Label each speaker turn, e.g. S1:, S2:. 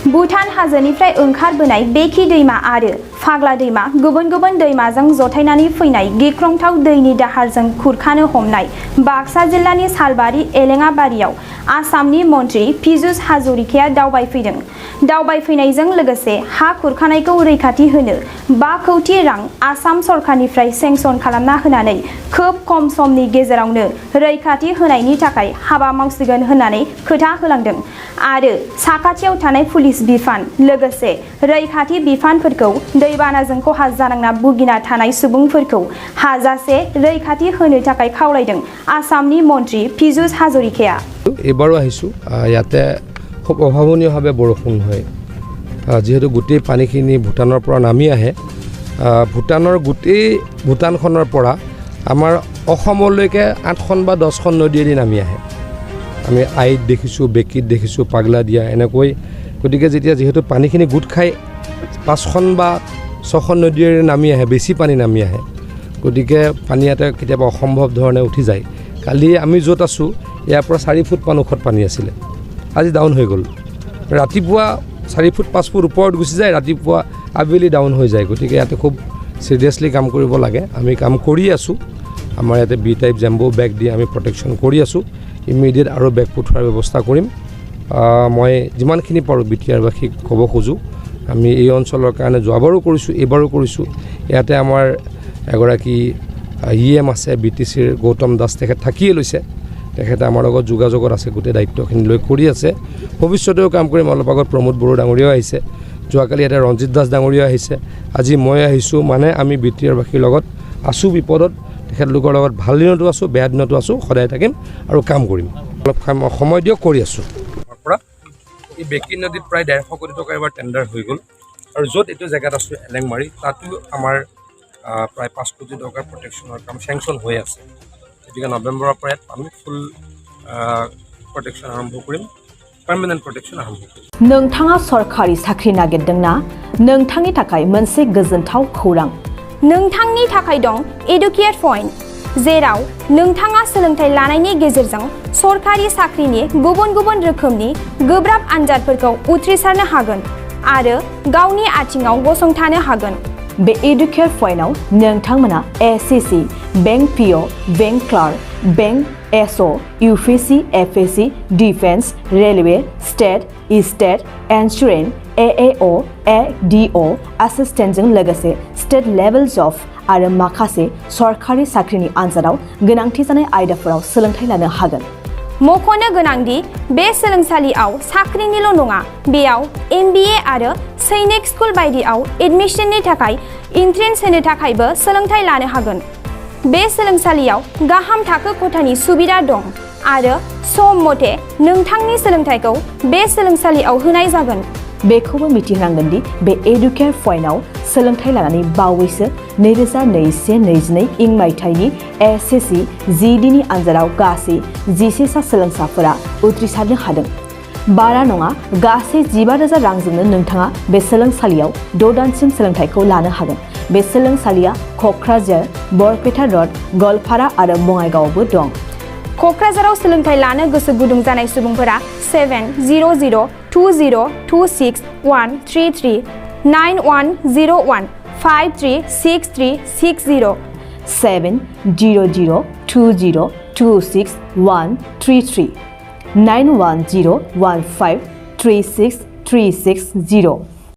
S1: भुटान हाजोनिफ्राय ओंखारबोनाय बेखि दैमा आरो फाग्ला दैमा गुबुन गुबुन दैमाजों जथायनानै फैनाय गिख्रंथाव दैनि दाहारजों खुरखानो हमनाय बाक्सा जिल्लानि सालबारि एलेङाबारियाव आसामनि मन्त्रि पीयूष हाजरिकाया दावबायफैदों। दावबायफैनायजों लोगोसे हा खुरखानायखौ रैखाथि होनो 5 कौटि रां आसाम सरकारनिफ्राय सेंसन खालामना होनानै खोब खम समनि गेजेरावनो रैखाथि होनायनि थाखाय हाबा मावसिगोन होननानै खोथा होलांदों आरो साखाथियाव थानाय पुलिस बिफान लोगोसे रैखाथि बिफानफोरखौ दैबानाजों खहा जानांना भुगिना थानाय सुबुंफोरखौ हाजासे रैखाथि होनो थाखाय खावलायदों आसामनि मन्त्रि पीयूष हाजरिकाया।
S2: एबारो आहिছো ইয়াতে খুব অভাৱনীয়ভাৱে বৰষুণ হয় যেহেতু গোটেই পানীখিনি ভূটানৰ পৰা নামি আহে ভূটানৰ গোটেই ভূটানখনৰ পৰা আমাৰ অসমলৈকে 8খন বা 10খন নদীয়েদি নামি আহে। আমি আইত দেখিছোঁ বেকিত দেখিছোঁ পাগলা দিয়া এনেকৈ গতিকে যেতিয়া যেহেতু পানীখিনি গোট খাই 5খন বা 6খন নদীয়েৰে নামি আহে বেছি পানী নামি আহে গতিকে পানী এটা কেতিয়াবা অসম্ভৱ ধৰণে উঠি যায়। কালি আমি য'ত আছোঁ ইয়াৰ পৰা 4 ফুট পানীত পানী আছিলে আজি ডাউন হৈ গ'ল। ৰাতিপুৱা 4 ফুট 5 ফুট ওপৰত গুচি যায় ৰাতিপুৱা আবেলি ডাউন হৈ যায়। গতিকে ইয়াতে খুব সিৰিয়াছলি কাম কৰিব লাগে। আমি কাম কৰি আছোঁ আমাৰ ইয়াতে বি টাইপ জাম্বো বেগ দি আমি প্ৰটেকশ্যন কৰি আছোঁ। ইমিডিয়েট আৰু বেগ পঠোৱাৰ ব্যৱস্থা কৰিম। মই যিমানখিনি পাৰোঁ বিটিআৰবাসীক ক'ব খোজোঁ আমি এই অঞ্চলৰ কাৰণে যোৱাবাৰো কৰিছোঁ এইবাৰো কৰিছোঁ। ইয়াতে আমাৰ এগৰাকী EM আছে BTCৰ গৌতম দাস তেখেত থাকিয়ে লৈছে তেখেতে আমাৰ লগত যোগাযোগত আছে গোটেই দায়িত্বখিনি লৈ কৰি আছে ভৱিষ্যতেও কাম কৰিম। অলপ আগত প্ৰমোদ বড়ো ডাঙৰীয়াও আহিছে যোৱাকালি ইয়াতে ৰঞ্জিত দাস ডাঙৰীয়া আহিছে আজি মই আহিছোঁ মানে আমি বিটিআৰবাসীৰ লগত আছোঁ বিপদত তেখেতলোকৰ লগত ভাল দিনতো আছোঁ বেয়া দিনতো আছোঁ সদায় থাকিম আৰু কাম কৰিম। অলপ সময় দিয়ক কৰি আছোঁ। এই বেকি নদীত প্ৰায় 150 কোটি টকা এবাৰ টেণ্ডাৰ হৈ গ'ল আৰু য'ত এইটো জেগাত আছোঁ এলেংমাৰী তাতো আমাৰ প্ৰায় 5 কোটি টকাৰ প্ৰটেকশ্যনৰ কাম চেংচন হৈ আছে। গতিকে নৱেম্বৰৰ পৰা আমি ফুল প্ৰটেকশ্যন আৰম্ভ কৰিম পাৰ্মানেণ্ট প্ৰটেকশ্যন আৰম্ভ কৰিম।
S3: नोंथाङा सरकारि साख्रि नागिरदोंना नोंथांनि थाखाय मोनसे गोजोनथाव खौरां
S1: नोंथांनि थाखाय दं एडुकेट पॉइन्ट जेराव नोंथाङा सोलोंथाइ लानायनि गेजेरजों सरकारि साख्रिनि गुबुन गुबुन रोखोमनि गोब्राब आनजादफोरखौ उथ्रिसारनो हागोन आरो गावनि आथिङाव गसंथानो हागोन।
S3: बे एडुकेट पॉइन्टआव नोंथांमोना SCC, bank PO, bank clerk, bank SO, UPSC, FSC, defence, railway, state insurance, AAO, ADO, एसिस्टेन्टजों लोगोसे स्टेट लेभेल जब आरो माखासे सरकारि साख्रिनि आनजादाव गोनांथि जानाय आयदाफोराव सोलोंथाइ लानो हागोन।
S1: मख'नो गोनांदि बे सोलोंसालियाव साख्रिनिल' नङा बेयाव MBA आरो सैनिक स्कुल बायदियाव एडमिशननि थाखाय एन्ट्रेन्स होनो थाखायबो सोलोंथाइ लानो हागोन। बे सोलोंसालियाव गाहाम थाखो खथानि सुबिदा दं आरो सम मथे नोंथांनि सोलोंथाइखौ बे सोलोंसालियाव होनाय जागोन।
S3: बेखौबो मिथिनांगोन दि बे एडुकेट पॉइन्टआव सोलोंथाइ लानानै बावैसो 2021-22 इं मायथाइनि SSC GDनि आनजादाव गासै 11 सा सोलोंसाफोरा उथ्रिसारनो हादों। बारा नङा गासै 15,000 रांजोंनो नोंथाङा बे सोलोंसालियाव 6 दानसिम सोलोंथाइखौ लानो हागोन। बे सोलोंसालिया क'क्राझार, बरपेटा र'ड, गवालपारा आरो बङाइगावआवबो दं।
S1: क'क्राझाराव सोलोंथाइ लानो गोसो गुदुं जानाय सुबुंफोरा 700-226-133 9101-536360
S3: 700-226-133 9101536360